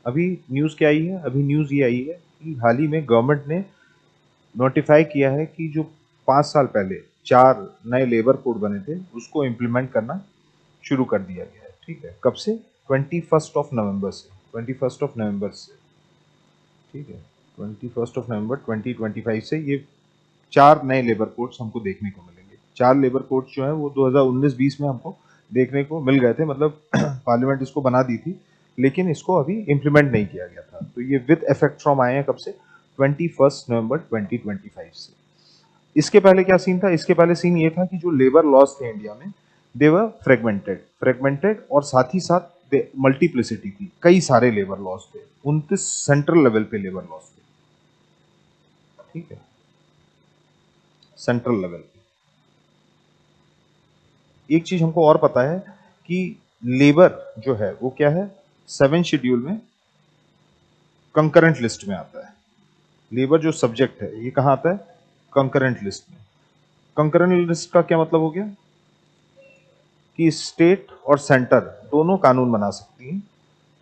अभी न्यूज़ क्या आई है? अभी न्यूज़ ये आई है कि हाल ही में गवर्नमेंट ने नोटिफाई किया है कि जो 5 साल पहले 4 नए लेबर कोड बने थे, उसको इम्प्लीमेंट करना शुरू कर दिया गया है। ठीक है, कब से? 21 से 21 नवंबर से, ठीक है, 21 नवंबर 2025 से ये 4 नए लेबर कोड्स हमको देखने को मिलेंगे। 4 लेबर कोड्स जो हैं वो 2019-20 में हमको देखने को मिल गए थे, मतलब पार्लियामेंट इसको बना दी थी, लेकिन इसको अभी इम्प्लीमेंट नहीं किया गया था। तो ये विद इफेक्ट फ्रॉम आए हैं कब से? 21 नवंबर 2025 से। इसके पहले क्या सीन था? इसके पहले सीन ये था कि जो लेबर लॉज थे इंडिया में, दे वर फ्रेगमेंटेड, और साथ ही साथ मल्टीप्लिसिटी थी, कई सारे लेबर लॉज थे, 29 सेंट्रल लेवल पे लेबर लॉज थे। ठीक है, सेंट्रल लेवल पे। एक चीज हमको और पता है कि लेबर जो है वो क्या है, 7 शेड्यूल में कंकरेंट लिस्ट में आता है। लेबर जो सब्जेक्ट है ये कहाँ आता है? कंकरेंट लिस्ट में। कंकरेंट लिस्ट का क्या मतलब हो गया कि स्टेट और सेंटर दोनों कानून बना सकती हैं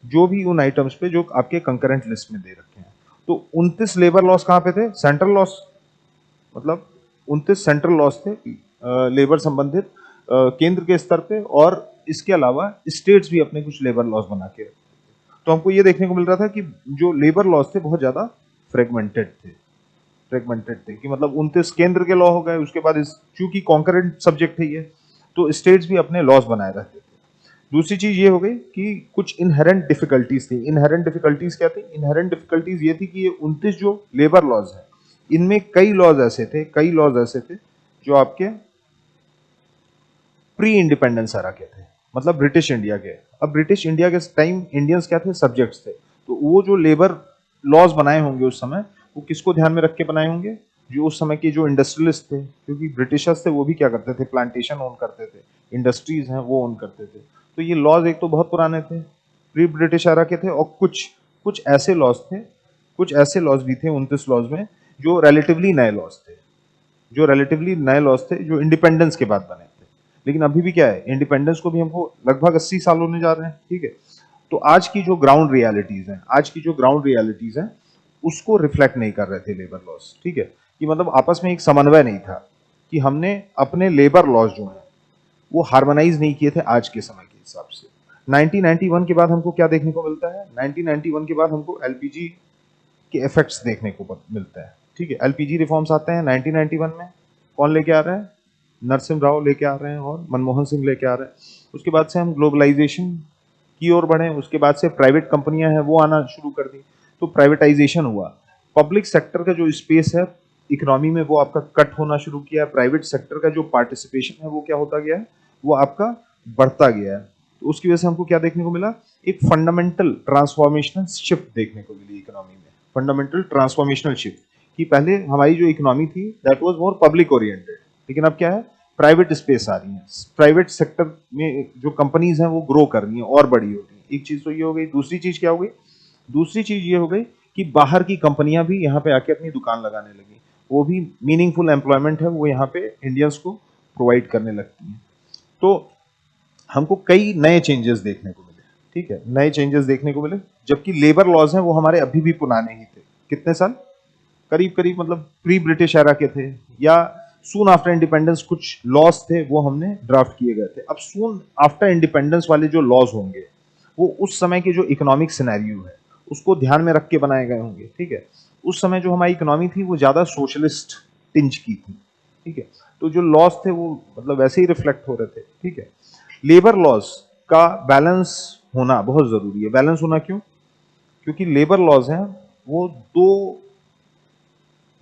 जो भी उन आइटम्स पे जो आपके कंकरेंट लिस्ट में दे रखे हैं। तो 29 लेबर लॉस कहाँ पे थे? सेंट्रल लॉस, मतलब 29 सेंट्रल लॉस थे लेबर संबंधित केंद्र के स्तर पे, और इसके अलावा स्टेट्स भी अपने कुछ लेबर लॉस बना के रखते थे। तो हमको ये देखने को मिल रहा था कि जो लेबर लॉस थे बहुत ज्यादा फ्रेगमेंटेड थे, कि मतलब 29 केंद्र के लॉ हो गए, उसके बाद इस चूंकि कॉन्करेंट सब्जेक्ट है ये, तो स्टेट्स भी अपने लॉस बनाए रहते थे। दूसरी चीज ये हो गई कि कुछ इनहेरेंट डिफिकल्टीज थी। इनहेरेंट डिफिकल्टीज क्या थी? इनहेरेंट डिफिकल्टीज ये थी कि ये 29 जो लेबर लॉज है, इनमें कई लॉज ऐसे थे जो आपके प्री इंडिपेंडेंस एरा के थे, मतलब ब्रिटिश इंडिया के। अब ब्रिटिश इंडिया के टाइम इंडियंस क्या थे? सब्जेक्ट्स थे। तो वो जो लेबर लॉज बनाए होंगे उस समय, वो किसको ध्यान में रख के बनाए होंगे? जो उस समय के जो इंडस्ट्रियलिस्ट थे, क्योंकि ब्रिटिशर्स थे वो भी क्या करते थे? प्लांटेशन ओन करते थे, इंडस्ट्रीज हैं वो ओन करते थे। तो ये लॉज एक तो बहुत पुराने थे, प्री ब्रिटिश एरा के थे, और कुछ कुछ ऐसे लॉज थे, कुछ ऐसे लॉज भी थे 29 लॉज में जो रिलेटिवली नए लॉज थे, जो इंडिपेंडेंस के बाद बने थे। लेकिन अभी भी क्या है, इंडिपेंडेंस को भी हमको लगभग 80 साल होने जा रहे हैं। ठीक है, तो आज की जो ग्राउंड रियलिटीज हैं उसको रिफ्लेक्ट नहीं कर रहे थे लेबर लॉस। ठीक है, कि मतलब आपस में एक समन्वय नहीं था, कि हमने अपने लेबर लॉज जो है वो हार्मोनाइज नहीं किए थे आज के समय के हिसाब से। 1991 के बाद हमको क्या देखने को मिलता है? 1991 के बाद हमको एलपीजी के इफेक्ट्स देखने को मिलते हैं। ठीक है, एलपीजी रिफॉर्म्स आते हैं 1991 में। कौन लेके आ रहा है? नरसिम्हा राव लेके आ रहे हैं और मनमोहन सिंह लेके आ रहे हैं। उसके बाद से हम ग्लोबलाइजेशन की ओर बढ़े, उसके बाद से प्राइवेट कंपनियां हैं वो आना शुरू कर दी, तो प्राइवेटाइजेशन हुआ। पब्लिक सेक्टर का जो स्पेस है इकोनॉमी में वो आपका कट होना शुरू किया है। प्राइवेट सेक्टर का जो पार्टिसिपेशन है वो क्या होता गया है? वो आपका बढ़ता गया है। तो उसकी वजह से हमको क्या देखने को मिला? एक फंडामेंटल ट्रांसफॉर्मेशनल शिफ्ट देखने को मिली इकोनॉमी में। फंडामेंटल ट्रांसफॉर्मेशनल शिफ्ट, कि पहले हमारी जो इकोनॉमी थी that was more public oriented, लेकिन अब क्या है? प्राइवेट स्पेस आ रही है, प्राइवेट सेक्टर में जो कंपनीज हैं वो ग्रो कर रही हैं और बड़ी हो रही हैं। एक चीज तो ये हो गई। दूसरी चीज क्या हो गई? दूसरी चीज ये हो गई कि बाहर की कंपनियां भी यहाँ पे आके अपनी दुकान लगाने लगी। वो भी मीनिंगफुल एम्प्लॉयमेंट है वो यहाँ पे इंडियंस को प्रोवाइड करने लगती हैं। तो हमको कई नए चेंजेस देखने को मिले। ठीक है, नए चेंजेस देखने को मिले, जबकि लेबर लॉज हैं वो हमारे अभी भी पुराने ही थे। कितने साल? करीब करीब, मतलब प्री ब्रिटिश एरा के थे, या सून आफ्टर इंडिपेंडेंस कुछ लॉज थे वो हमने ड्राफ्ट किए गए थे। अब सून आफ्टर इंडिपेंडेंस वाले जो लॉज होंगे वो उस समय के जो इकोनॉमिक सिनेरियो है उसको ध्यान में रख के बनाए गए होंगे। ठीक है, उस समय जो हमारी इकोनॉमी थी वो ज्यादा सोशलिस्ट टिंज की थी। ठीक है, तो जो लॉज थे वो मतलब वैसे ही रिफ्लेक्ट हो रहे थे। ठीक है, लेबर लॉज का बैलेंस होना बहुत जरूरी है। बैलेंस होना क्यों? क्योंकि लेबर लॉज हैं वो दो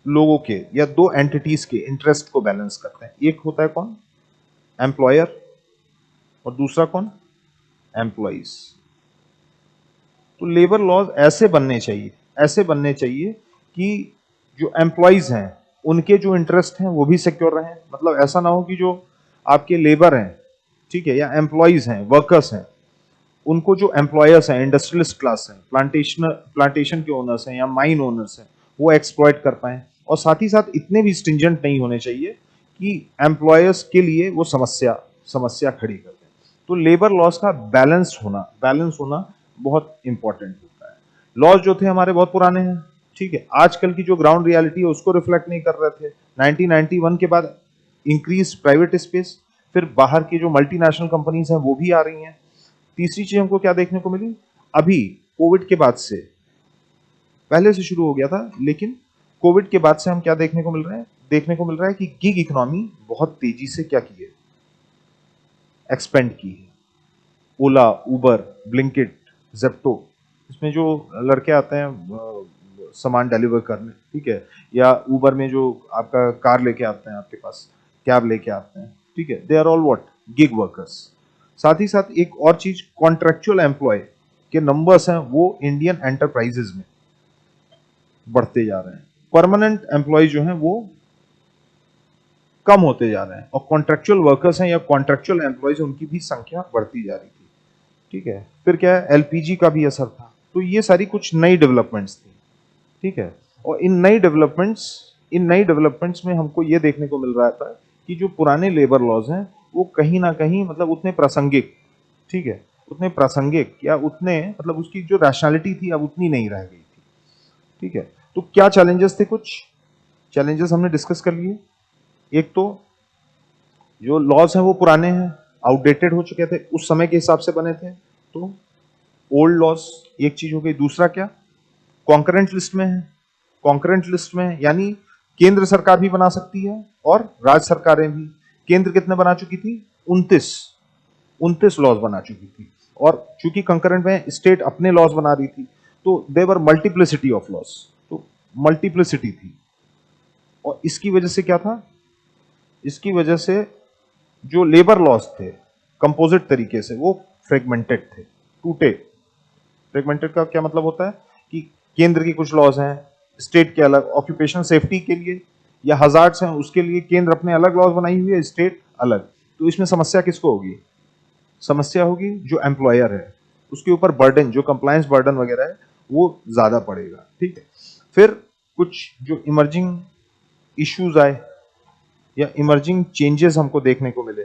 लोगों के या दो एंटिटीज के इंटरेस्ट को बैलेंस करते हैं। एक होता है कौन? एम्प्लॉयर, और दूसरा कौन? एम्प्लॉइज। तो लेबर लॉज ऐसे बनने चाहिए कि जो एम्प्लॉइज हैं उनके जो इंटरेस्ट हैं वो भी सिक्योर रहें। मतलब ऐसा ना हो कि जो आपके लेबर हैं, ठीक है, या एम्प्लॉइज हैं, वर्कर्स हैं, उनको जो एम्प्लॉयर्स हैं, इंडस्ट्रियलिस्ट क्लास हैं, प्लांटेशन के ओनर्स हैं या माइन ओनर्स हैं, वो एक्सप्लॉइट कर पाए। और साथ ही साथ इतने भी स्ट्रिंजेंट नहीं होने चाहिए कि एम्प्लॉयर्स के लिए वो समस्या समस्या खड़ी कर दें। तो लेबर लॉस का बैलेंस होना बहुत इंपॉर्टेंट होता है। लॉज जो थे हमारे बहुत पुराने हैं, ठीक है। आजकल की जो ग्राउंड रियलिटी है उसको रिफ्लेक्ट नहीं कर रहे थे। 1991 के बाद इंक्रीज प्राइवेट स्पेस, फिर बाहर की जो मल्टीनेशनल कंपनीज हैं वो भी आ रही हैं। तीसरी चीज हमको क्या देखने को मिली, अभी कोविड के बाद से, पहले से शुरू हो गया था लेकिन कोविड के बाद से हम क्या देखने को मिल रहे हैं, देखने को मिल रहा है कि गिग इकोनॉमी बहुत तेजी से क्या की है, एक्सपेंड की है। ओला, उबर, ब्लिंकिट, जेप्टो, इसमें जो लड़के आते हैं सामान डिलीवर करने, ठीक है, या उबर में जो आपका कार लेके आते हैं आपके पास, कैब लेके आते हैं, ठीक है, they are all what, gig workers. साथ ही साथ एक और चीज, कॉन्ट्रेक्चुअल एम्प्लॉय के नंबर्स हैं वो इंडियन एंटरप्राइजेज में बढ़ते जा रहे हैं। परमानेंट एम्प्लॉय जो हैं वो कम होते जा रहे हैं, और कॉन्ट्रेक्चुअल वर्कर्स हैं या कॉन्ट्रेक्चुअल एम्प्लॉयज उनकी भी संख्या बढ़ती जा रही थी, ठीक है। फिर क्या है, एलपीजी का भी असर था। तो ये सारी कुछ नई डेवलपमेंट्स थी, ठीक है। और इन नई डेवलपमेंट्स में हमको ये देखने को मिल रहा था कि जो पुराने लेबर लॉज हैं वो कहीं ना कहीं मतलब उतने प्रासंगिक, ठीक है, उतने प्रासंगिक या उतने मतलब उसकी जो रैशनैलिटी थी अब उतनी नहीं रह गई थी, ठीक है। तो क्या चैलेंजेस थे, कुछ चैलेंजेस हमने डिस्कस कर लिए। एक तो जो लॉज हैं वो पुराने हैं, आउटडेटेड हो चुके थे, उस समय के हिसाब से बने थे, तो ओल्ड लॉज एक चीज हो गई। दूसरा क्या, कॉन्करेंट लिस्ट में है। कॉन्करेंट लिस्ट में है यानी केंद्र सरकार भी बना सकती है और राज्य सरकारें भी। केंद्र कितने बना चुकी थी, 29 लॉज बना चुकी थी, और चूंकि कंकरेंट में स्टेट अपने लॉज बना रही थी तो देवर मल्टीप्लिसिटी ऑफ लॉज, तो मल्टीप्लिसिटी थी। और इसकी वजह से क्या था, इसकी वजह से जो लेबर लॉस थे कंपोजिट तरीके से वो फ्रेगमेंटेड थे, टूटे। फ्रेगमेंटेड का क्या मतलब होता है कि केंद्र की कुछ लॉज हैं, स्टेट के अलग, ऑक्यूपेशनल सेफ्टी के लिए या हजार्ड्स हैं उसके लिए केंद्र अपने अलग लॉज बनाई हुई है, स्टेट अलग। तो इसमें समस्या किसको होगी, समस्या होगी जो एम्प्लॉयर है, उसके ऊपर बर्डन, जो कंप्लायंस बर्डन वगैरह है वो ज्यादा पड़ेगा, ठीक है। फिर कुछ जो इमर्जिंग इश्यूज आए या इमर्जिंग चेंजेस हमको देखने को मिले,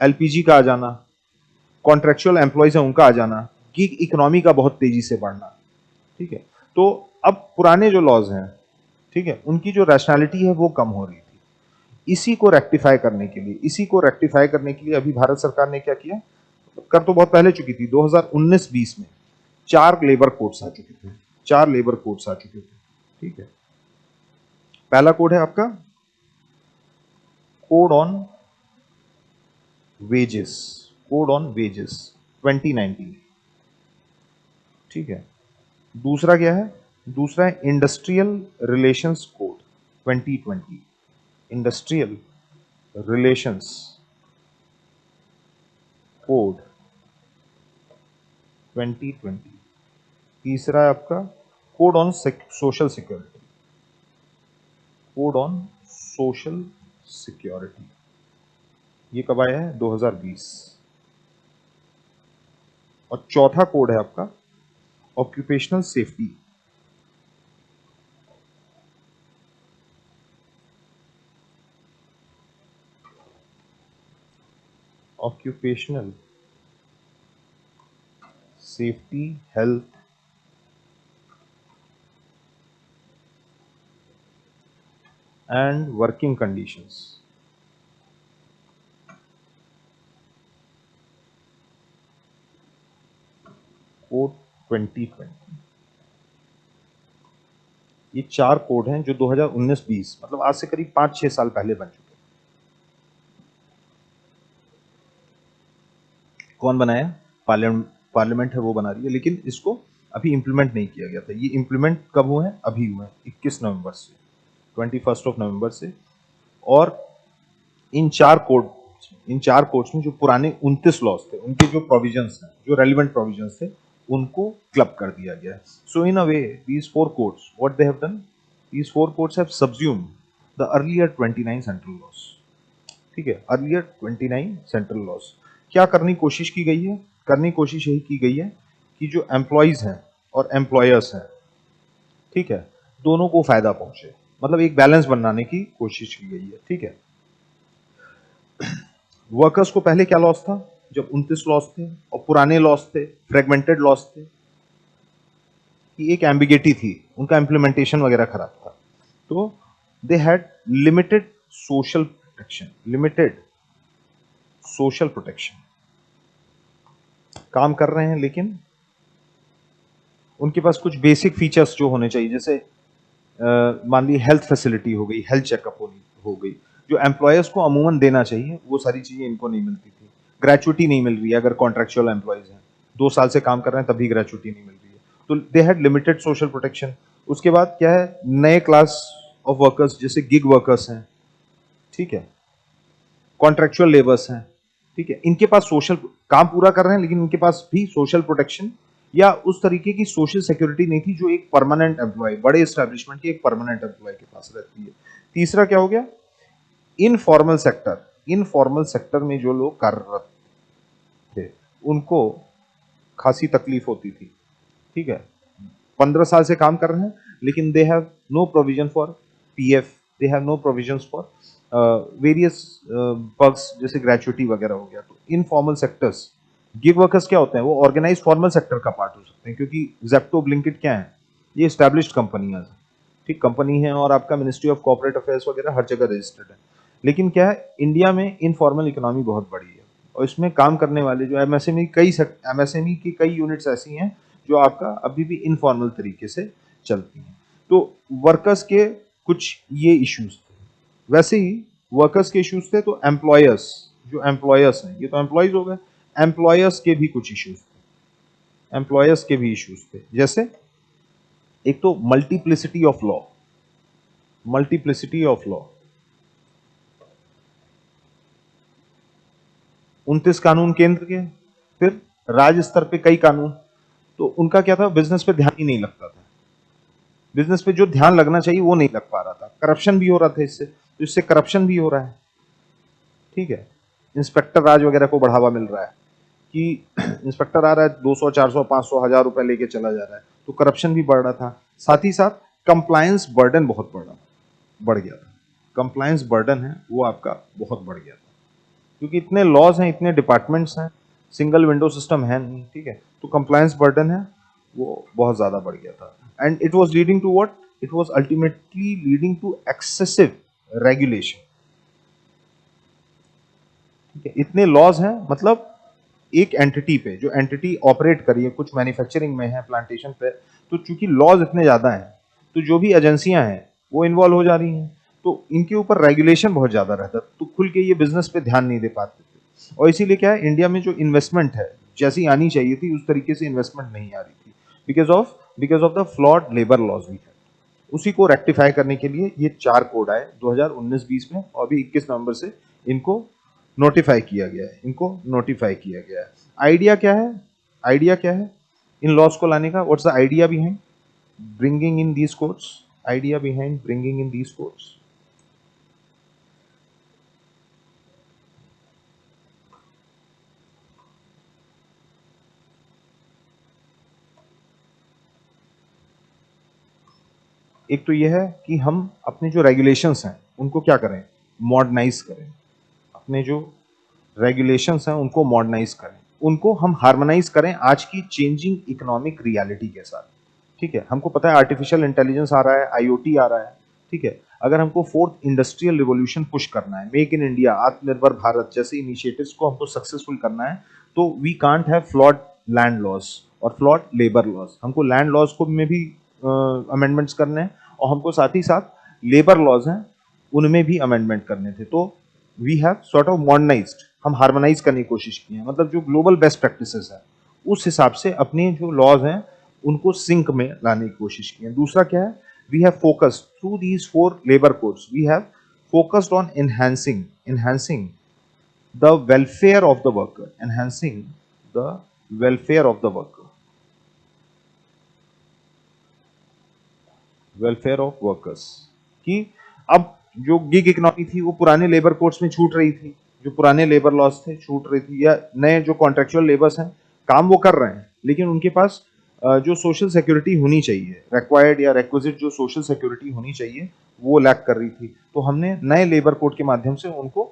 एलपीजी का आ जाना, कॉन्ट्रेक्चुअल एम्प्लॉयज है उनका आ जाना, गिग इकोनॉमी का बहुत तेजी से बढ़ना, ठीक है। तो अब पुराने जो लॉज हैं, ठीक है, उनकी जो रैशनैलिटी है वो कम हो रही थी। इसी को रेक्टिफाई करने के लिए अभी भारत सरकार ने क्या किया, कर तो बहुत पहले चुकी थी, 2019-20 में 4 लेबर कोड्स आ चुके थे, ठीक है। पहला कोड है आपका code on wages, code on wages 2019, ठीक है। दूसरा क्या है, दूसरा है industrial relations code 2020, industrial relations code 2020। तीसरा है आपका code on social security, code on social security, ये कब आया है, 2020। और चौथा कोड है आपका occupational safety, occupational safety health and working conditions, code 2020। ये 4 कोड हैं जो 2019-20 मतलब आज से करीब 5-6 साल पहले बन चुके हैं। कौन बनाया, पार्लियामेंट है वो बना रही है, लेकिन इसको अभी इंप्लीमेंट नहीं किया गया था। ये इंप्लीमेंट कब हुए हैं, अभी हुए हैं 21 नवंबर से, 21 नवंबर से। और इन चार कोड्स में जो पुराने 29 लॉज थे उनके जो प्रोविजंस हैं, जो रेलिवेंट प्रोविजंस थे, उनको क्लब कर दिया गया है। So in a way these 4 codes what they have done, these 4 codes have subsumed the earlier 29 central laws, ठीक है। अर्लियर 29 सेंट्रल लॉज क्या करनी कोशिश की गई है, करनी कोशिश यही की गई है कि जो एम्प्लॉयज हैं और एम्प्लॉयर्स हैं, ठीक है, दोनों को फायदा पहुंचे, मतलब एक बैलेंस बनाने की कोशिश की गई है, ठीक है। वर्कर्स को पहले क्या लॉस था, जब 29 लॉस थे और पुराने लॉस थे, फ्रेगमेंटेड लॉस थे, कि एक एम्बिगेटी थी, उनका इम्प्लीमेंटेशन वगैरह खराब था। तो they had limited social protection, limited social protection. काम कर रहे हैं लेकिन उनके पास कुछ बेसिक फीचर्स जो होने चाहिए, जैसे मान ली हेल्थ फैसिलिटी हो गई, हेल्थ चेकअप हो गई, जो एम्प्लॉयर्स को अमूमन देना चाहिए, वो सारी चीजें इनको नहीं मिलती थी। ग्रेचुइटी नहीं मिल रही है अगर कॉन्ट्रेक्चुअल एम्प्लॉयज हैं, 2 साल से काम कर रहे हैं तभी ग्रेचुइटी नहीं मिल रही है, तो they had limited social protection. उसके बाद क्या है, नए क्लास ऑफ वर्कर्स जैसे गिग वर्कर्स हैं, ठीक है, कॉन्ट्रेक्चुअल लेबर्स हैं, ठीक है, इनके पास सोशल काम पूरा कर रहे हैं लेकिन इनके पास भी सोशल प्रोटेक्शन या उस तरीके की सोशल सिक्योरिटी नहीं थी जो एक परमानेंट एम्प्लॉय, बड़े एस्टेब्लिशमेंट के एक परमानेंट एम्प्लॉय के पास रहती है। तीसरा क्या हो गया, इनफॉर्मल सेक्टर। इनफॉर्मल सेक्टर में जो लोग कार्यरत थे उनको खासी तकलीफ होती थी, ठीक है, 15 साल से काम कर रहे हैं लेकिन they have no provision for PF, they have no provisions for various perks जैसे ग्रेचुइटी वगैरह हो गया। तो इनफॉर्मल सेक्टर्स, गिग वर्कर्स क्या होते हैं, वो ऑर्गेनाइज फॉर्मल सेक्टर का पार्ट हो सकते हैं, क्योंकि जेप्टो ब्लिंकिट क्या है, ये एस्टैब्लिश्ड कंपनियां हैं, ठीक, कंपनी है और आपका मिनिस्ट्री ऑफ कॉर्पोरेट अफेयर्स वगैरह हर जगह रजिस्टर्ड है। लेकिन क्या है, इंडिया में इनफॉर्मल इकोनॉमी बहुत बड़ी है और इसमें काम करने वाले जो एमएसएमई, एमएसएमई की कई यूनिट्स ऐसी हैं जो आपका अभी भी इनफॉर्मल तरीके से चलती हैं। तो वर्कर्स के कुछ ये इश्यूज थे। वैसे ही वर्कर्स के इश्यूज थे तो एम्प्लॉयर्स, जो एम्प्लॉयर्स हैं, ये तो एम्प्लॉयज हो गए, एम्प्लॉयर्स के भी कुछ इश्यूज थे, एम्प्लॉयर्स के भी इश्यूज थे। जैसे एक तो multiplicity of law, multiplicity of law, 29 कानून केंद्र के, फिर राज्य स्तर पे कई कानून। तो उनका क्या था, बिजनेस पे ध्यान ही नहीं लगता था, बिजनेस पे जो ध्यान लगना चाहिए वो नहीं लग पा रहा था, करप्शन भी हो रहा था इससे, तो इससे करप्शन भी हो रहा है, ठीक है, इंस्पेक्टर राज वगैरह को बढ़ावा मिल रहा है कि इंस्पेक्टर आ रहा है 200 400 500 हजार रुपए लेके चला जा रहा है, तो करप्शन भी बढ़ रहा था। साथ ही साथ कंप्लायंस बर्डन बहुत बढ़ गया था, कंप्लायंस बर्डन है वो आपका बहुत बढ़ गया था, क्योंकि इतने लॉज हैं, इतने डिपार्टमेंट्स हैं, सिंगल विंडो सिस्टम है नहीं, ठीक है, तो कंप्लायंस बर्डन है वो बहुत ज्यादा बढ़ गया था। And it was leading to what, it was ultimately leading to excessive regulation, ठीक है, इतने लॉज हैं, मतलब एक एंटिटी पे, जो एंटिटी ऑपरेट करी है, कुछ मैन्युफैक्चरिंग में है, प्लांटेशन पे, तो चूंकि लॉज इतने ज्यादा हैं तो जो भी एजेंसियां हैं वो इन्वॉल्व हो जा रही हैं, तो इनके ऊपर रेगुलेशन बहुत ज्यादा रहता, तो खुल के ये बिजनेस पे ध्यान नहीं दे पाते थे। और इसीलिए क्या है, इंडिया में जो इन्वेस्टमेंट है जैसी आनी चाहिए थी उस तरीके से इन्वेस्टमेंट नहीं आ रही थी, because of the flawed labour laws भी है। उसी को रेक्टिफाई करने के लिए ये 4 कोड आए 2019-20 में, और अभी 21 नवंबर से इनको नोटिफाई किया गया है, इनको नोटिफाई किया गया है। आइडिया क्या है, आइडिया क्या है इन लॉस को लाने का, what's the idea behind bringing in these codes, idea behind bringing in these codes? एक तो यह है कि हम अपने जो रेगुलेशंस हैं उनको क्या करें, मॉडर्नाइज करें, अपने जो रेगुलेशंस हैं उनको मॉडर्नाइज करें, उनको हम हार्मोनाइज करें आज की चेंजिंग इकोनॉमिक रियलिटी के साथ, ठीक है। हमको पता है आर्टिफिशियल इंटेलिजेंस आ रहा है, आईओटी आ रहा है, ठीक है, अगर हमको फोर्थ इंडस्ट्रियल रिवॉल्यूशन पुश करना है, मेक इन इंडिया, आत्मनिर्भर भारत जैसे इनिशिएटिव्स को हमको सक्सेसफुल करना है, तो we can't have flawed land laws और फ्लॉड लेबर लॉस। हमको लैंड लॉस को में भी अमेंडमेंट्स करने हैं और हमको साथ ही साथ लेबर लॉज हैं उनमें भी अमेंडमेंट करने थे। तो we have sort of modernised, हम हार्मोनाइज करने की कोशिश की है, मतलब जो ग्लोबल बेस्ट प्रैक्टिसेस है उस हिसाब से अपने जो लॉज हैं उनको सिंक में लाने की कोशिश की है। दूसरा क्या है, we have focused through these 4 labour codes, we have focused on enhancing the welfare of the worker, enhancing the welfare of the worker, welfare of workers, कि अब जो गिग इकोनॉमी थी वो पुराने लेबर कोड्स में छूट रही थी, जो पुराने लेबर लॉस थे छूट रही थी, या नए जो कॉन्ट्रेक्चुअल लेबर्स हैं काम वो कर रहे हैं लेकिन उनके पास जो सोशल सिक्योरिटी होनी चाहिए, रिक्वायर्ड या रिक्विजिट जो सोशल सिक्योरिटी होनी चाहिए वो लैक कर रही थी। तो हमने नए लेबर कोड के माध्यम से उनको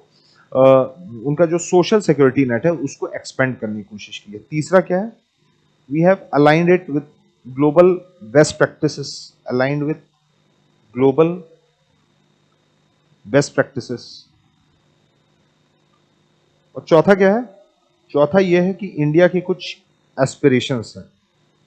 उनका जो सोशल सिक्योरिटी नेट है उसको एक्सपेंड करने की कोशिश की है। तीसरा क्या है, we have aligned it with global best practices, aligned with global best practices. और चौथा क्या है? चौथा यह है कि इंडिया के कुछ एस्पिरेशंस हैं,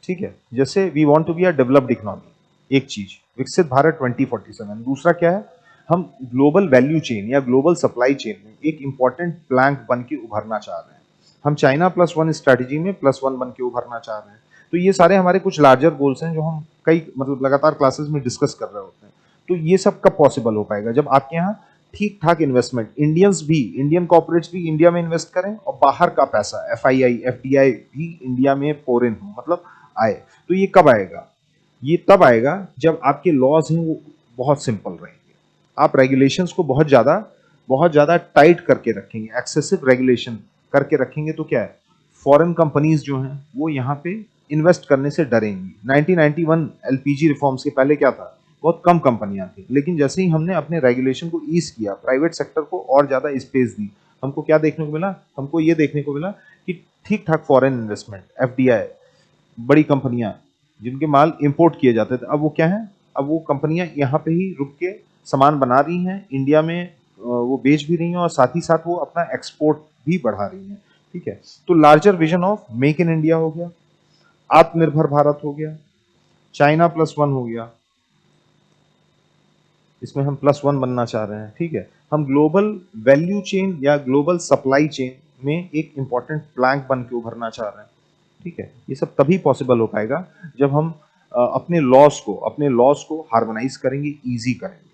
ठीक है, जैसे we want to be a developed economy, एक चीज, विकसित भारत 2047। दूसरा क्या है? हम ग्लोबल वैल्यू चेन या ग्लोबल सप्लाई चेन में एक इंपॉर्टेंट प्लैंक बन के उभरना चाह रहे हैं। हम चाइना प्लस वन स्ट्रैटेजी में प्लस वन बन के उभरना चाह रहे हैं। तो ये सारे हमारे कुछ लार्जर गोल्स हैं जो हम कई मतलब लगातार क्लासेस में डिस्कस कर रहे होते हैं। तो ये सब कब पॉसिबल हो पाएगा? जब आपके यहाँ ठीक ठाक इन्वेस्टमेंट, इंडियन कॉर्पोरेट्स भी इंडिया में इन्वेस्ट करें और बाहर का पैसा एफआईआई एफडीआई भी इंडिया में पोर इन हो, मतलब आए। तो ये कब आएगा? ये तब आएगा जब आपके लॉज हैं वो बहुत सिंपल रहेंगे। आप रेगुलेशंस को बहुत ज्यादा टाइट करके रखेंगे, एक्सेसिव रेगुलेशन करके रखेंगे तो क्या है, फॉरेन कंपनीज जो हैं वो यहाँ पे इन्वेस्ट करने से डरेंगी। 1991 एलपीजी रिफॉर्म्स के पहले क्या था? बहुत कम कंपनियां थी, लेकिन जैसे ही हमने अपने रेगुलेशन को ईज किया, प्राइवेट सेक्टर को और ज्यादा स्पेस दी, हमको क्या देखने को मिला? हमको ये देखने को मिला कि ठीक ठाक फॉरेन इन्वेस्टमेंट, एफडीआई, बड़ी कंपनियां जिनके माल इंपोर्ट किए जाते थे, अब वो क्या है? अब वो कंपनियां यहाँ पे ही रुक के सामान बना रही हैं, इंडिया में वो बेच भी रही हैं और साथ ही साथ वो अपना एक्सपोर्ट भी बढ़ा रही हैं, ठीक है। तो larger vision of make in India हो गया, आत्मनिर्भर भारत हो गया, चाइना प्लस वन हो गया, इसमें हम प्लस वन बनना चाह रहे हैं, ठीक है। हम ग्लोबल वैल्यू चेन या ग्लोबल सप्लाई चेन में एक इंपॉर्टेंट प्लैंक बन के उभरना चाह रहे हैं, ठीक है। ये सब तभी पॉसिबल हो पाएगा जब हम अपने लॉस को हार्मोनाइज करेंगे, इजी करेंगे।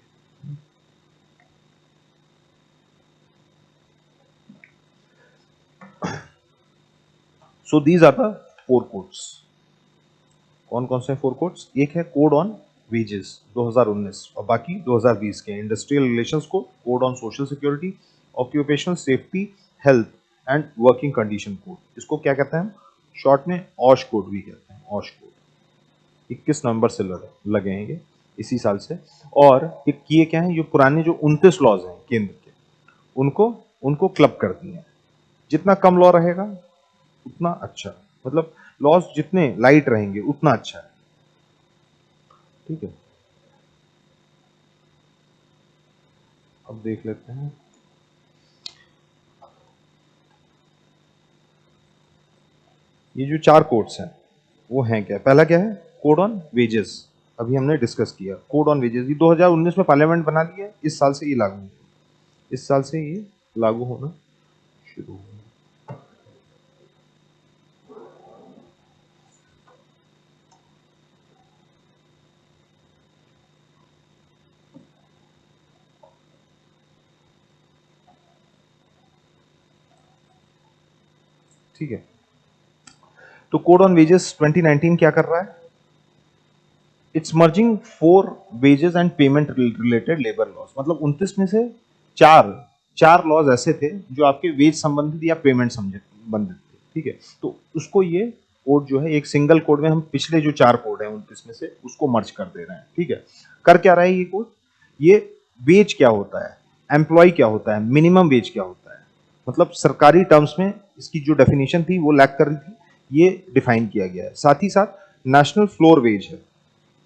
So these are the four codes. कौन कौन से फोर कोड्स? एक है कोड ऑन वेजेस 2019 और बाकी 2020 के industrial relations code on social security, occupational safety, health and working condition code. इसको क्या कहते हैं? शॉर्ट में ऑश कोड भी कहते हैं। ऑश कोड 21 नवंबर से लगे हैं ये, इसी साल से। और ये क्या है? जो पुराने जो 29 लॉज हैं केंद्र के, उनको उनको क्लब कर दिए हैं। जितना कम लॉ रहेगा उतना अच्छा, मतलब लॉस जितने लाइट रहेंगे उतना अच्छा है, ठीक है। अब देख लेते हैं, ये जो चार कोड्स हैं वो हैं क्या? पहला क्या है? कोड ऑन वेजेस, अभी हमने डिस्कस किया। कोड ऑन वेजेस ये 2019 में पार्लियामेंट बना लिया, इस साल से ये लागू, इस साल से ये लागू होना शुरू हुआ। ठीक है, तो कोड ऑन वेजेस 2019 क्या कर रहा है? It's merging 4 wages and payment related labour laws. मतलब 29 में से चार चार लॉज ऐसे थे जो आपके वेज संबंधित या पेमेंट संबंधित थे, ठीक है। तो उसको ये कोड जो है एक सिंगल कोड में हम पिछले जो चार कोड है 29 में से उसको मर्ज कर दे रहे हैं, ठीक है। कर क्या रहा है ये कोड? ये वेज क्या होता है, एम्प्लॉय क्या होता है, मिनिमम वेज क्या होता है, मतलब सरकारी टर्म्स में इसकी जो डेफिनेशन थी वो लैक कर रही थी, ये डिफाइन किया गया है। साथ ही साथ नेशनल फ्लोर वेज है,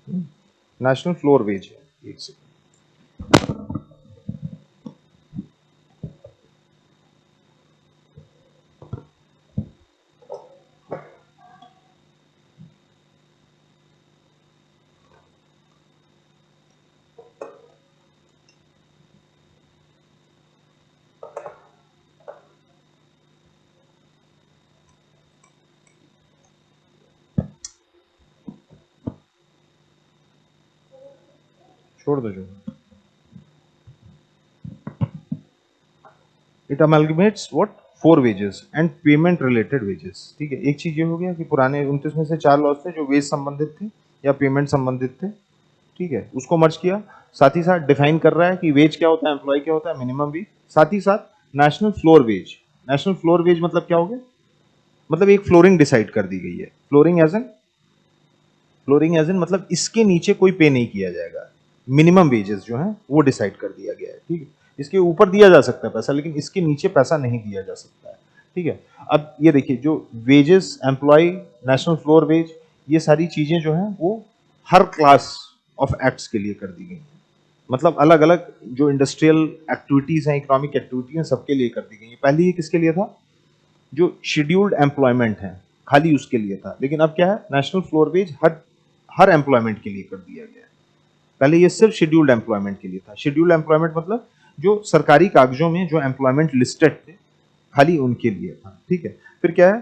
नेशनल फ्लोर वेज है। एक सेकंड, छोड़ दो जो। It amalgamates what? Four wages and payment related wages, ठीक है। एक चीज ये हो गया कि पुराने 29 में से चार लॉज थे जो वेज संबंधित थे या पेमेंट संबंधित थे, ठीक है, उसको मर्ज किया। साथ ही साथ डिफाइन कर रहा है कि वेज क्या होता है, एम्प्लॉय क्या होता है, मिनिमम वेज। साथ ही साथ national floor veg, national floor veg मतलब क्या हो गया? मतलब एक फ्लोरिंग डिसाइड कर दी गई है। फ्लोरिंग एज इन मतलब इसके नीचे कोई पे नहीं किया जाएगा। मिनिमम वेजेस जो है वो डिसाइड कर दिया गया है, ठीक है। इसके ऊपर दिया जा सकता है पैसा, लेकिन इसके नीचे पैसा नहीं दिया जा सकता है, ठीक है। अब ये देखिए, जो wages, employ, national floor wage, ये सारी चीजें जो है वो हर क्लास ऑफ एक्ट्स के लिए कर दी गई हैं। मतलब अलग अलग जो इंडस्ट्रियल एक्टिविटीज हैं, इकोनॉमिक एक्टिविटी हैं, सबके लिए कर दी गई हैं। पहले ये किसके लिए था? जो शेड्यूल्ड एम्प्लॉयमेंट है खाली उसके लिए था, लेकिन अब क्या है, नेशनल फ्लोर वेज हर हर एम्प्लॉयमेंट के लिए कर दिया गया है। पहले ये सिर्फ शेड्यूल्ड एम्प्लॉयमेंट के लिए था। शेड्यूल्ड एम्प्लॉयमेंट मतलब जो सरकारी कागजों में जो एम्प्लॉयमेंट लिस्टेड थे खाली उनके लिए था, ठीक है। फिर क्या है,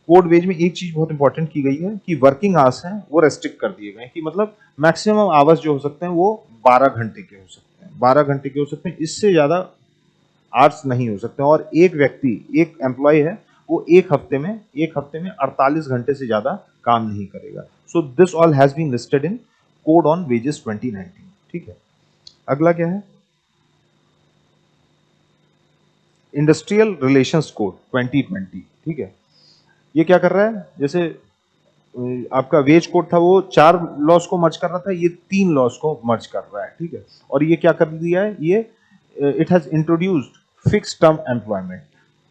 कोड वेज में एक चीज बहुत इंपॉर्टेंट की गई है कि वर्किंग आवर्स हैं वो रेस्ट्रिक्ट कर दिए गए हैं, कि मतलब मैक्सिमम आवर्स जो हो सकते हैं वो 12 घंटे के हो सकते हैं, 12 घंटे के हो सकते हैं, इससे ज्यादा आवर्स नहीं हो सकते। और एक व्यक्ति, एक एम्प्लॉय है, वो एक हफ्ते में 48 घंटे से ज्यादा काम नहीं करेगा। So this all has been listed in code on wages 2019, ठीक है। अगला क्या है, इंडस्ट्रियल रिलेशंस कोड 2020, ठीक है। ये क्या कर रहा है, जैसे आपका वेज कोड था वो 4 लॉस को मर्ज कर रहा था, ये 3 लॉस को मर्ज कर रहा है, ठीक है। और ये क्या कर दिया है, ये it has introduced fix term employment,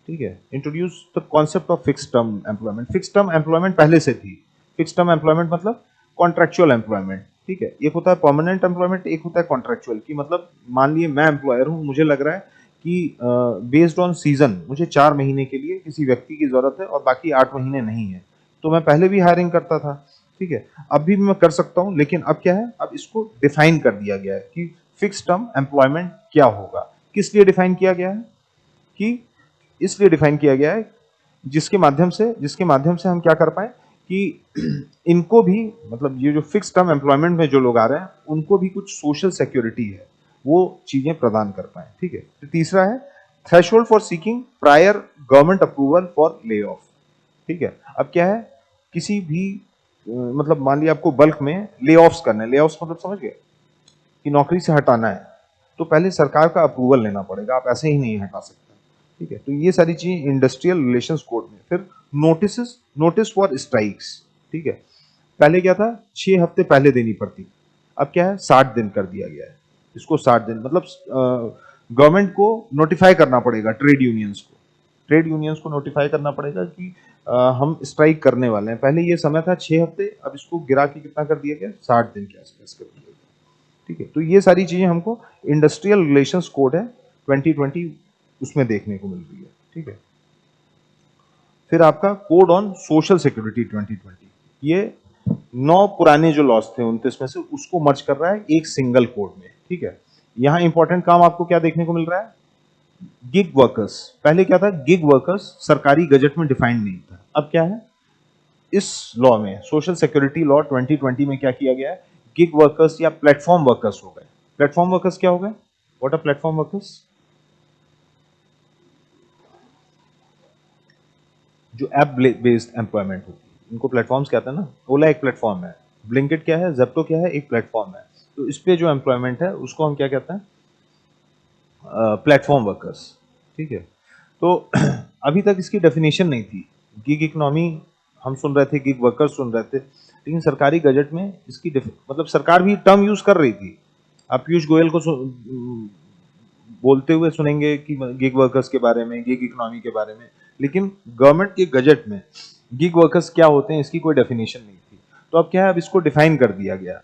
ठीक है। Introduce the concept of fix term employment. Fix term employment पहले से थी। फिक्स टर्म एम्प्लॉयमेंट मतलब कॉन्ट्रेक्चुअल एम्प्लॉयमेंट, ठीक है। एक होता है परमानेंट एम्प्लॉयमेंट, एक होता है कॉन्ट्रेक्चुअल, की मतलब मान लिए मैं एम्प्लॉयर हूँ, मुझे लग रहा है कि बेस्ड ऑन सीजन मुझे 4 महीने के लिए किसी व्यक्ति की जरूरत है और बाकी 8 महीने नहीं है, तो मैं पहले भी हायरिंग करता था, ठीक है। अब भी मैं कर सकता हूं, लेकिन अब क्या है, अब इसको डिफाइन कर दिया गया है कि फिक्स टर्म एम्प्लॉयमेंट क्या होगा। किस लिए डिफाइन किया गया है, कि इसलिए डिफाइन किया गया है जिसके माध्यम से हम क्या कर पाए कि इनको भी, मतलब ये जो फिक्स टर्म एम्प्लॉयमेंट में जो लोग आ रहे हैं उनको भी कुछ सोशल सिक्योरिटी है वो चीजें प्रदान कर पाए, ठीक है। तो तीसरा है threshold for seeking prior government approval for lay off, ठीक है। अब क्या है, किसी भी मतलब मान लिया आपको बल्क में ले ऑफ्स करना है, ले ऑफ्स मतलब समझ गए कि नौकरी से हटाना है, तो पहले सरकार का अप्रूवल लेना पड़ेगा, आप ऐसे ही नहीं हटा सकते, ठीक है। तो ये सारी चीजें इंडस्ट्रियल रिलेशंस कोड में। फिर नोटिस फॉर स्ट्राइक्स, ठीक है। पहले क्या था, 6 हफ्ते पहले देनी पड़ती, अब क्या है 60 दिन कर दिया गया है। इसको 60 दिन मतलब गवर्नमेंट को नोटिफाई करना पड़ेगा, ट्रेड यूनियंस को नोटिफाई करना पड़ेगा कि हम स्ट्राइक करने वाले हैं। पहले ये समय था 6 हफ्ते, अब इसको गिरा के कितना कर दिया गया, 60 दिन के आसपास कर दिया गया, ठीक है। तो ये सारी चीजें हमको इंडस्ट्रियल रिलेशंस कोड है 2020 उसमें देखने को मिल रही है, ठीक है। फिर आपका कोड ऑन सोशल सिक्योरिटी 2020, ये 9 पुराने जो लॉस थे 29 में से उसको मर्ज कर रहा है एक सिंगल कोड में, ठीक है। यहां इंपॉर्टेंट काम आपको क्या देखने को मिल रहा है, गिग वर्कर्स। पहले क्या था, गिग वर्कर्स सरकारी गजट में डिफाइंड नहीं था, अब क्या है, इस लॉ में सोशल सिक्योरिटी लॉ 2020 में क्या किया गया है, गिग वर्कर्स या प्लेटफॉर्म वर्कर्स हो गए। प्लेटफॉर्म वर्कर्स क्या हो गए, व्हाट आर प्लेटफॉर्म वर्कर्स, जो ऐप बेस्ड एम्प्लॉयमेंट होती है इनको प्लेटफॉर्म्स कहते हैं ना। ओला एक प्लेटफॉर्म है, ब्लिंकिट क्या है, जेप्टो क्या है, एक प्लेटफॉर्म है। तो इस पे जो एम्प्लॉयमेंट है उसको हम क्या कहते हैं, प्लेटफॉर्म वर्कर्स, ठीक है। तो अभी तक इसकी डेफिनेशन नहीं थी। गिग इकोनॉमी हम सुन रहे थे, गिग वर्कर्स सुन रहे थे, लेकिन सरकारी गजट में इसकी मतलब सरकार भी टर्म यूज कर रही थी। आप पीयूष गोयल को बोलते हुए सुनेंगे कि गिग वर्कर्स के बारे में, गिग इकोनॉमी के बारे में, लेकिन गवर्नमेंट के गजट में गिग वर्कर्स क्या होते हैं इसकी कोई डेफिनेशन नहीं थी। तो अब क्या है, अब इसको डिफाइन कर दिया गया।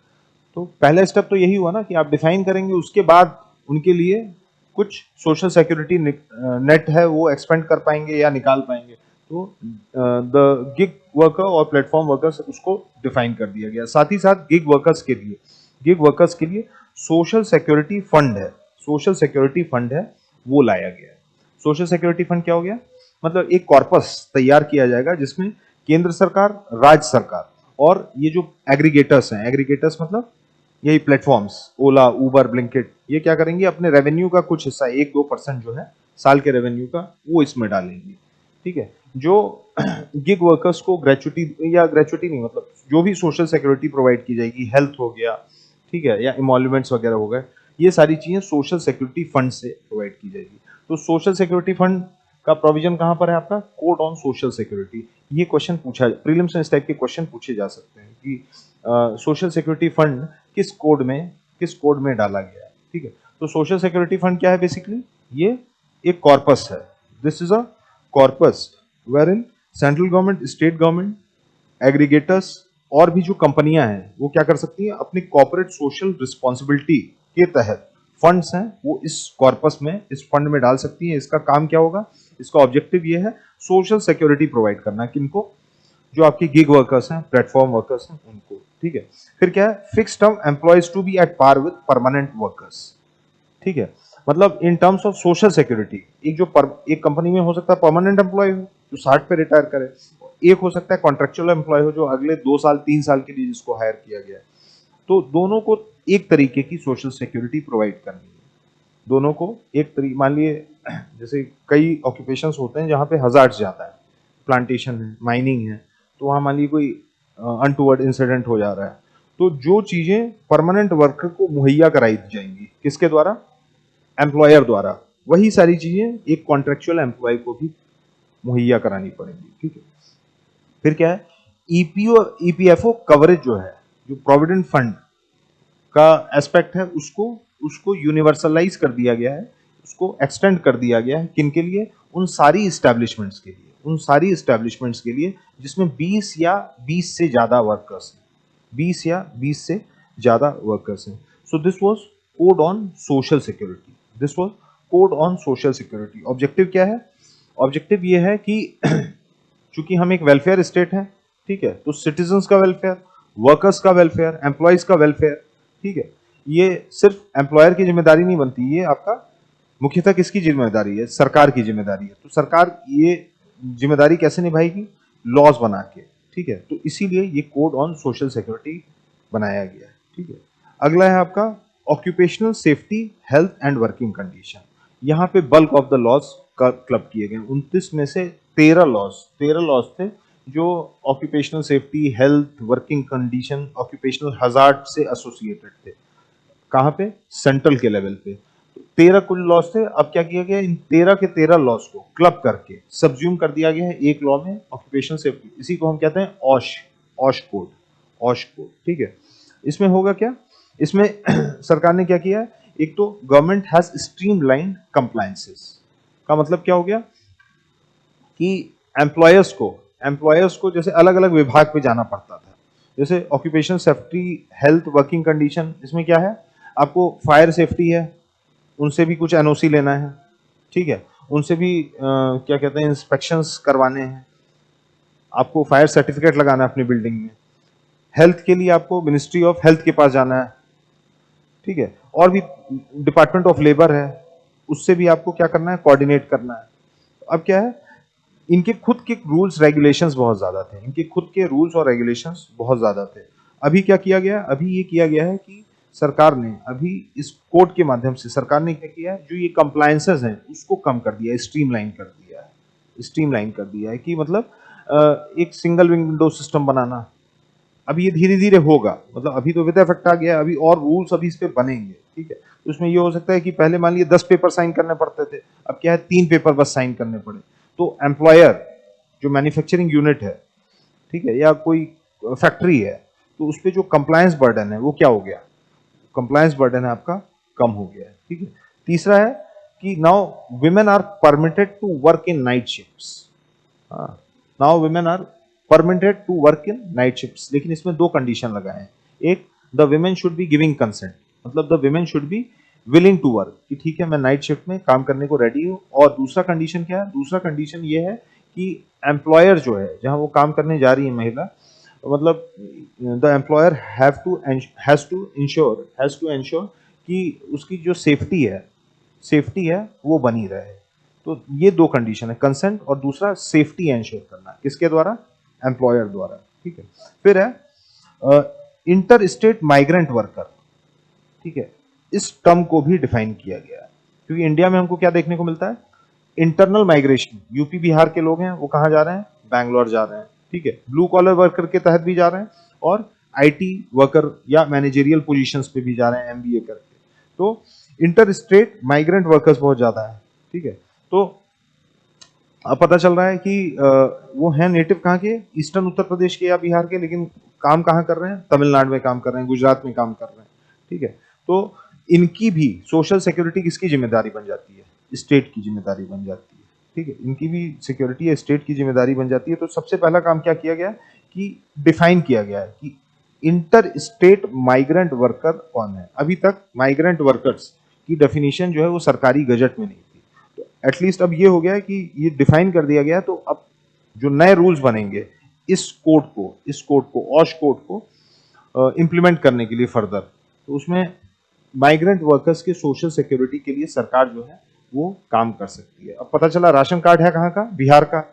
तो पहला स्टेप तो यही हुआ ना कि आप डिफाइन करेंगे, उसके बाद उनके लिए कुछ सोशल सिक्योरिटी नेट है वो एक्सपेंड कर पाएंगे या निकाल पाएंगे। तो द गिग वर्कर और प्लेटफॉर्म वर्कर्स उसको डिफाइन कर दिया गया। साथ ही साथ गिग वर्कर्स के लिए सोशल सिक्योरिटी फंड है, सोशल सिक्योरिटी फंड है वो लाया गया है। सोशल सिक्योरिटी फंड क्या हो गया, मतलब एक कॉर्पस तैयार किया जाएगा जिसमें केंद्र सरकार, राज्य सरकार और ये जो एग्रीगेटर्स हैं, एग्रीगेटर्स मतलब यही प्लेटफॉर्म्स ओला, उबर, ब्लिंकिट, ये क्या करेंगे, अपने रेवेन्यू का कुछ हिस्सा 1-2% जो है साल के रेवेन्यू का वो इसमें डालेंगे, ठीक है। जो गिग वर्कर्स को ग्रेचुटी या ग्रेचुटी नहीं, मतलब जो भी सोशल सिक्योरिटी प्रोवाइड की जाएगी, हेल्थ हो गया, ठीक है, या इमोल्यूमेंट्स वगैरह हो गए, ये सारी चीजें सोशल सिक्योरिटी फंड से प्रोवाइड की जाएगी। तो सोशल सिक्योरिटी फंड का प्रोविजन कहां पर है आपका, कोड ऑन सोशल सिक्योरिटी। ये क्वेश्चन पूछा, प्रीलिम्स में इस टाइप के क्वेश्चन पूछे जा सकते हैं कि सोशल सिक्योरिटी फंड किस कोड में डाला गया है, ठीक है। तो सोशल सिक्योरिटी फंड क्या है, बेसिकली ये एक कॉर्पस है। This is a corpus where in central government, state government, aggregators और भी जो कंपनियां हैं वो क्या कर सकती हैं, अपनी कॉर्पोरेट सोशल रिस्पॉन्सिबिलिटी के तहत फंड्स हैं वो इस कॉर्पस में, इस फंड में डाल सकती हैं। इसका काम क्या होगा, इसका ऑब्जेक्टिव ये है सोशल सिक्योरिटी प्रोवाइड करना, किनको, जो आपके गिग वर्कर्स हैं, प्लेटफॉर्म वर्कर्स हैं, उनको। ठीक है, फिर क्या है, fix term employees to be at par with permanent workers. ठीक है, मतलब in terms of social security, एक कंपनी में हो सकता है परमानेंट एम्प्लॉय हो जो 60 पे रिटायर करे, एक हो सकता है कॉन्ट्रेक्चुअल एम्प्लॉय हो जो अगले 2 साल 3 साल के लिए जिसको हायर किया गया है। तो दोनों को एक तरीके की सोशल सिक्योरिटी प्रोवाइड करनी है, दोनों को एक तरीके। मान लिए जैसे कई ऑक्यूपेशंस होते हैं जहाँ पे हजार्ड्स ज्यादा है, प्लांटेशन है, माइनिंग है, तो वहाँ मान लीजिए कोई अनटूवर्ड इंसिडेंट हो जा रहा है, तो जो चीजें परमानेंट वर्कर को मुहैया कराई जाएंगी, किसके द्वारा, एम्प्लॉयर द्वारा, वही सारी चीजें एक कॉन्ट्रेक्चुअल एम्प्लॉय को भी मुहैया करानी पड़ेंगी। ठीक है, फिर क्या है, ईपीओ ईपीएफओ कवरेज जो है, जो प्रोविडेंट फंड का एस्पेक्ट है, उसको उसको यूनिवर्सलाइज कर दिया गया है, उसको एक्सटेंड कर दिया गया है, किन के लिए, उन सारी इस्टेब्लिशमेंट्स के लिए, उन सारी इस्टेब्लिशमेंट्स के लिए जिसमें 20 या 20 से ज्यादा वर्कर्स हैं, 20 या 20 से ज्यादा वर्कर्स हैं। So this was code on social security, this was code on social security. Objective क्या है, ऑब्जेक्टिव ये है कि चूंकि हम एक वेलफेयर स्टेट है, ठीक है, तो सिटीजन्स का वेलफेयर, वर्कर्स का वेलफेयर, एम्प्लॉयज का वेलफेयर, ठीक है, ये सिर्फ एम्प्लॉयर की जिम्मेदारी नहीं बनती, ये आपका मुख्यतः किसकी जिम्मेदारी है, सरकार की जिम्मेदारी है। तो सरकार ये जिम्मेदारी कैसे निभाएगी, लॉज बना के। ठीक है, तो इसीलिए ये कोड ऑन सोशल सिक्योरिटी बनाया गया है। ठीक है, अगला है आपका occupational safety, health and working condition. यहाँ पे bulk of the laws club किए गए, 29 में से 13 लॉज थे जो occupational safety, health, working condition, occupational hazard से एसोसिएटेड थे। कहाँ पे, सेंट्रल के लेवल पे। तो 13 कुल लॉज थे। अब क्या किया गया, इन 13 के 13 लॉज को क्लब करके सब्ज्यूम कर दिया गया है एक लॉ में, ऑक्यूपेशनल सेफ्टी। इसी को हम कहते हैं Osh, Osh code, Osh code. ठीक है, इसमें होगा क्या, इसमें सरकार ने क्या किया है, एक तो गवर्नमेंट हैज स्ट्रीमलाइन कंप्लायंसेस, का मतलब क्या हो गया कि एम्प्लॉयर्स को जैसे अलग अलग विभाग पे जाना पड़ता था, जैसे occupation safety, health, working condition, इसमें क्या है, आपको फायर सेफ्टी है, उनसे भी कुछ एनओसी लेना है। ठीक है, उनसे भी क्या कहते हैं, इंस्पेक्शंस करवाने हैं, आपको फायर सर्टिफिकेट लगाना है अपनी बिल्डिंग में। हेल्थ के लिए आपको मिनिस्ट्री ऑफ हेल्थ के पास जाना है। ठीक है, और भी डिपार्टमेंट ऑफ लेबर है, उससे भी आपको क्या करना है, कोऑर्डिनेट करना है। अब क्या है, इनके खुद के रूल्स रेगुलेशंस बहुत ज्यादा थे, इनके खुद के रूल्स और रेगुलेशंस बहुत ज्यादा थे। अभी क्या किया गया, अभी ये किया गया है कि सरकार ने अभी इस कोड के माध्यम से सरकार ने क्या किया है, जो ये कंप्लायंसेस हैं उसको कम कर दिया है, स्ट्रीमलाइन कर दिया है, स्ट्रीमलाइन कर दिया है कि मतलब एक सिंगल विंडो सिस्टम बनाना। अब ये धीरे धीरे होगा, मतलब अभी तो विद इफेक्ट आ गया, अभी और रूल्स अभी इस पे बनेंगे। ठीक है, तो उसमें ये हो सकता है कि पहले मान लीजिए 10 पेपर साइन करने पड़ते थे, अब क्या है 3 पेपर बस साइन करने पड़े। तो एम्प्लॉयर जो मैन्युफैक्चरिंग यूनिट है, ठीक है, या कोई फैक्ट्री है, तो उस पर जो कंप्लायंस बर्डन है वो क्या हो गया, कंप्लायंस बर्डन है आपका कम हो गया है। ठीक है, तीसरा है कि now women are permitted to work in night shifts. Now women are permitted to work in night shifts, लेकिन इसमें 2 कंडीशन लगाए हैं। एक, the women should be giving consent, मतलब the women should be willing to work, कि ठीक है मैं नाइट शिफ्ट में काम करने को रेडी हूँ। और दूसरा कंडीशन क्या है, दूसरा कंडीशन ये है कि एम्प्लॉयर जो है जहां वो काम करने जा रही है महिला, मतलब the employer has to ensure कि उसकी जो सेफ्टी है वो बनी रहे। तो ये 2 कंडीशन है, कंसेंट और दूसरा सेफ्टी एंश्योर करना, किसके द्वारा, एम्प्लॉयर द्वारा। ठीक है, फिर है इंटर स्टेट माइग्रेंट वर्कर। ठीक है, इस टर्म को भी डिफाइन किया गया है, क्योंकि इंडिया में हमको क्या देखने को मिलता है, इंटरनल माइग्रेशन। यूपी बिहार के लोग हैं वो कहाँ जा रहे हैं, बैंगलोर जा रहे हैं। ठीक है, ब्लू कॉलर वर्कर के तहत भी जा रहे हैं और आईटी वर्कर या मैनेजरियल पोजीशंस पे भी जा रहे हैं एमबीए करके। तो इंटर स्टेट माइग्रेंट वर्कर्स बहुत ज्यादा है। ठीक है, तो अब पता चल रहा है कि वो हैं नेटिव कहाँ के, ईस्टर्न उत्तर प्रदेश के या बिहार के, लेकिन काम कहाँ कर रहे हैं, तमिलनाडु में काम कर रहे हैं, गुजरात में काम कर रहे हैं। ठीक है, तो इनकी भी सोशल सिक्योरिटी किसकी जिम्मेदारी बन जाती है, स्टेट की जिम्मेदारी बन जाती है। ठीक है, इनकी भी सिक्योरिटी स्टेट की जिम्मेदारी बन जाती है। तो सबसे पहला काम क्या किया गया कि डिफाइन किया गया है कि इंटर स्टेट माइग्रेंट वर्कर कौन है। अभी तक माइग्रेंट वर्कर्स की डेफिनेशन जो है वो सरकारी गजट में नहीं थी, तो एटलीस्ट अब ये हो गया है कि ये डिफाइन कर दिया गया है। तो अब जो नए रूल्स बनेंगे इस कोड को ऑश कोड को इम्प्लीमेंट करने के लिए फर्दर, तो उसमें माइग्रेंट वर्कर्स के सोशल सिक्योरिटी के लिए सरकार जो है वो काम कर सकती है। अब पता चला राशन कार्ड है कहाँ का, बिहार का,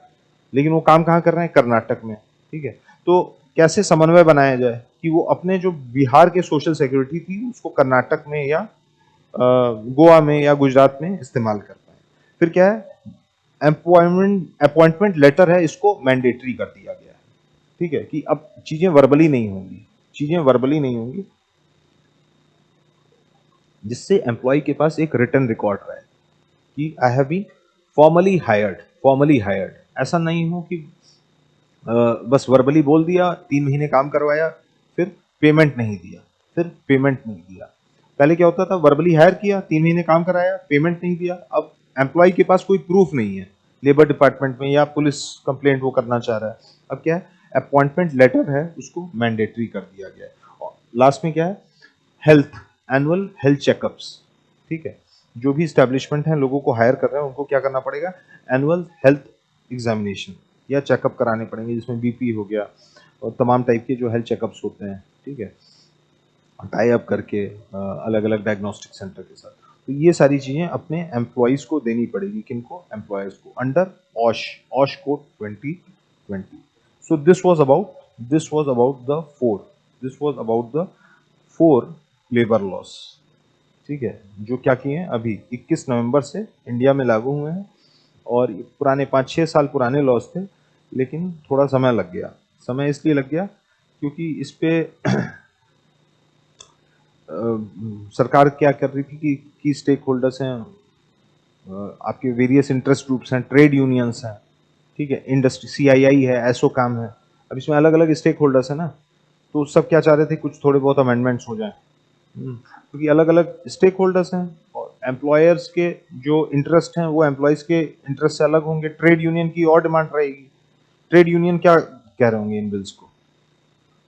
लेकिन वो काम कहाँ कर रहे हैं, कर्नाटक में। ठीक है, तो कैसे समन्वय बनाया जाए कि वो अपने जो बिहार के सोशल सिक्योरिटी थी उसको कर्नाटक में या गोवा में या गुजरात में इस्तेमाल कर पाए। फिर क्या है, अपॉइंटमेंट लेटर है, इसको मैंडेटरी कर दिया गया है। ठीक है, कि अब चीजें वर्बली नहीं होंगी, चीजें वर्बली नहीं होंगी, जिससे एम्प्लॉय के पास एक रिटर्न रिकॉर्ड रहे कि I have been formally hired. ऐसा नहीं हो कि बस वर्बली बोल दिया, 3 महीने काम करवाया, फिर पेमेंट नहीं दिया, पहले क्या होता था, वर्बली हायर किया, 3 महीने काम कराया, पेमेंट नहीं दिया। अब एम्प्लॉय के पास कोई प्रूफ नहीं है लेबर डिपार्टमेंट में, या पुलिस कंप्लेंट वो करना चाह रहा है। अब क्या है, अपॉइंटमेंट लेटर है उसको मैंडेटरी कर दिया गया है। और लास्ट में क्या है, हेल्थ एनुअल हेल्थ चेकअप्स। ठीक है, जो भी स्टैब्लिशमेंट है लोगों को हायर कर रहे हैं उनको क्या करना पड़ेगा, एनुअल हेल्थ एग्जामिनेशन या चेकअप कराने पड़ेंगे, जिसमें बीपी हो गया और तमाम टाइप के जो हेल्थ चेकअप्स होते हैं। ठीक है, टाई अप करके अलग अलग डायग्नोस्टिक सेंटर के साथ। तो ये सारी चीजें अपने एम्प्लॉयज को देनी पड़ेगी, किनको, एम्प्लॉयज को, under Osh Osh code 2020। So this was about the four labour laws. ठीक है, जो क्या किए हैं अभी 21 नवंबर से इंडिया में लागू हुए हैं। और ये पुराने 5-6 साल पुराने लॉस थे, लेकिन थोड़ा समय लग गया। समय इसलिए लग गया क्योंकि इस पे सरकार क्या कर रही थी कि स्टेक होल्डर्स हैं, आपके वेरियस इंटरेस्ट ग्रुप्स हैं, ट्रेड यूनियंस हैं, ठीक है, इंडस्ट्री, सीआईआई है, एसओ काम है। अब इसमें अलग अलग स्टेक होल्डर्स है ना, तो सब क्या चाह रहे थे, कुछ थोड़े बहुत अमेंडमेंट्स हो जाए, क्योंकि अलग अलग स्टेक होल्डर्स हैं और एम्प्लॉयर्स के जो इंटरेस्ट हैं वो एम्प्लॉयज के इंटरेस्ट से अलग होंगे। ट्रेड यूनियन की और डिमांड रहेगी। ट्रेड यूनियन क्या कह रहे होंगे इन बिल्स को,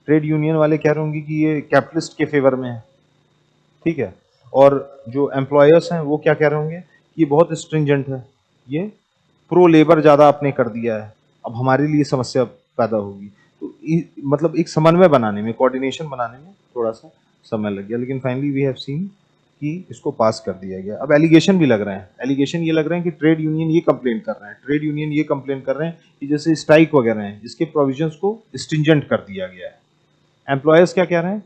ट्रेड यूनियन वाले कह रहे होंगे कि ये कैपिटलिस्ट के फेवर में है। ठीक है, और जो एम्प्लॉयर्स हैं वो क्या कह रहे होंगे, ये बहुत स्ट्रिंजेंट है, ये प्रो लेबर ज्यादा आपने कर दिया है, अब हमारे लिए समस्या पैदा होगी। तो मतलब एक समन्वय बनाने में, कोऑर्डिनेशन बनाने में थोड़ा सा समय लग गया, लेकिन फाइनली वी हैव सीन कि इसको पास कर दिया गया। अब एलिगेशन भी लग रहे हैं, एलिगेशन ये लग रहे हैं कि ट्रेड यूनियन ये कंप्लेन कर रहे हैं, कि जैसे स्ट्राइक वगैरह हैं, इसके प्रोविजंस को स्ट्रिंजेंट कर दिया गया है। एम्प्लॉयर्स क्या कह रहे हैं,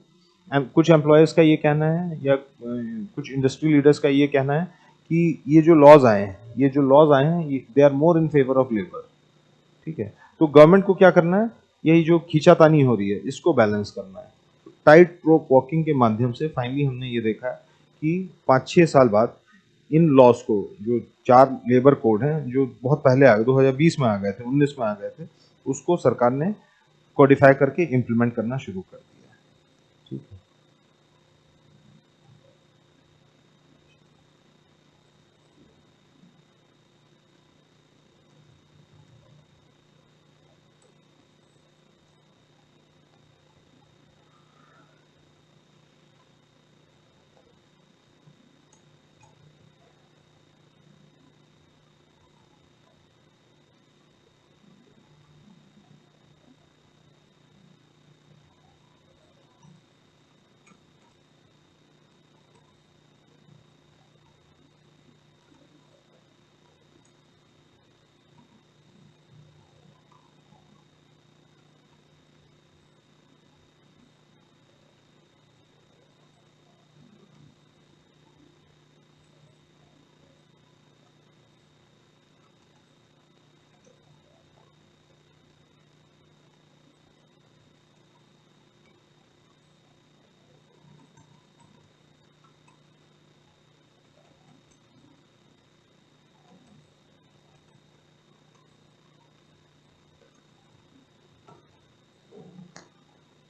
कुछ एम्प्लॉयर्स का ये कहना है या कुछ इंडस्ट्री लीडर्स का ये कहना है कि ये जो लॉज आए हैं they are more in favour of labour. ठीक है, तो गवर्नमेंट को क्या करना है, यही जो खींचातानी हो रही है इसको बैलेंस करना है। टाइट रोप वॉकिंग के माध्यम से फाइनली हमने ये देखा कि 5-6 साल बाद इन लॉस को, जो 4 लेबर कोड हैं जो बहुत पहले आ गए, 2020 में आ गए थे, 19 में आ गए थे, उसको सरकार ने कोडिफाई करके इम्प्लीमेंट करना शुरू कर दिया है। ठीक है,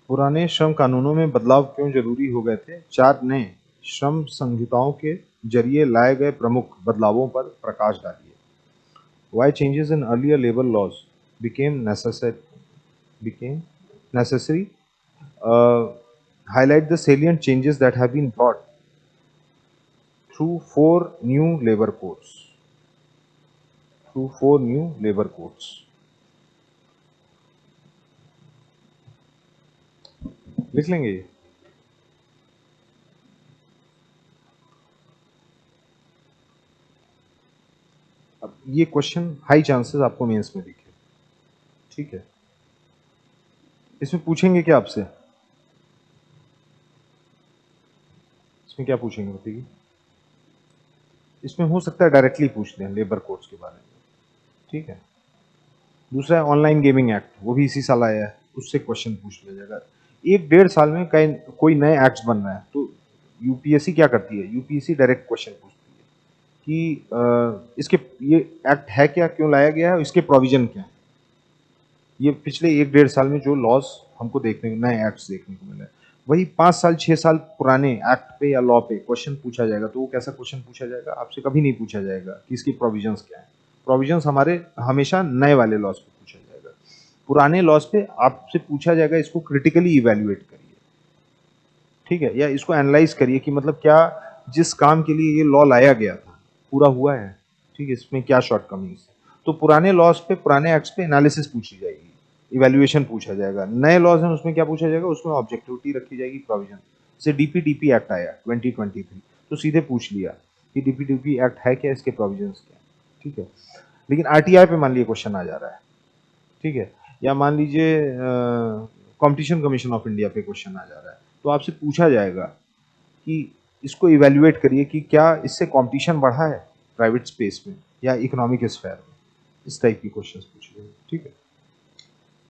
पुराने श्रम कानूनों में बदलाव क्यों जरूरी हो गए थे, 4 नए श्रम संहिताओं के जरिए लाए गए प्रमुख बदलावों पर प्रकाश डालिए। Why changes in earlier labor laws became necessary? Became necessary. Highlight the salient changes that have been brought through four new labor codes. Through four new labor codes. लिख लेंगे ये? अब ये क्वेश्चन हाई चांसेस आपको mains में दिखे, ठीक है? इसमें पूछेंगे क्या आपसे? इसमें क्या पूछेंगे बताइए? इसमें हो सकता है डायरेक्टली पूछ लें लेबर कोड्स के बारे में, ठीक है? दूसरा है ऑनलाइन गेमिंग एक्ट, वो भी इसी साल आया है, उससे क्वेश्चन पूछ लिया जाएगा। 1-1.5 साल में कई कोई नए एक्ट्स बन रहे हैं, तो यूपीएससी क्या करती है? यूपीएससी डायरेक्ट क्वेश्चन पूछती है कि इसके ये एक्ट है क्या, क्यों लाया गया है, इसके प्रोविजन क्या है? ये पिछले 1-1.5 साल में जो लॉज हमको देखने नए एक्ट्स देखने को मिले, वही 5 साल 6 साल पुराने एक्ट पे या लॉ पे क्वेश्चन पूछा जाएगा, तो वो कैसा क्वेश्चन पूछा जाएगा? आपसे कभी नहीं पूछा जाएगा कि इसकी प्रोविजंस क्या है। प्रोविजंस हमारे हमेशा नए वाले लॉज पे पूछा जाएगा। पुराने लॉज पे आपसे पूछा जाएगा इसको क्रिटिकली इवेल्युएट करिए, ठीक है? या इसको एनालाइज करिए कि मतलब क्या जिस काम के लिए ये लॉ लाया गया था पूरा हुआ है, ठीक है? इसमें क्या शॉर्टकमिंग्स है? तो पुराने लॉज पे पुराने एक्ट्स पे एनालिसिस पूछी जाएगी, इवैल्यूएशन पूछा जाएगा। नए लॉज हैं उसमें क्या पूछा जाएगा? उसमें ऑब्जेक्टिविटी रखी जाएगी, प्रोविजन। जैसे डीपीडीपी एक्ट आया 2023, तो सीधे पूछ लिया कि डीपीडीपी एक्ट है क्या, इसके प्रोविजंस क्या है, ठीक है? लेकिन आरटीआई पे मान लीजिए क्वेश्चन आ जा रहा है, ठीक है? या मान लीजिए कंपटीशन कमीशन ऑफ इंडिया पे क्वेश्चन आ जा रहा है, तो आपसे पूछा जाएगा कि इसको इवैल्यूएट करिए कि क्या इससे कंपटीशन बढ़ा है प्राइवेट स्पेस में या इकोनॉमिक स्फेयर में। इस टाइप की क्वेश्चंस पूछे जाएंगे, ठीक है?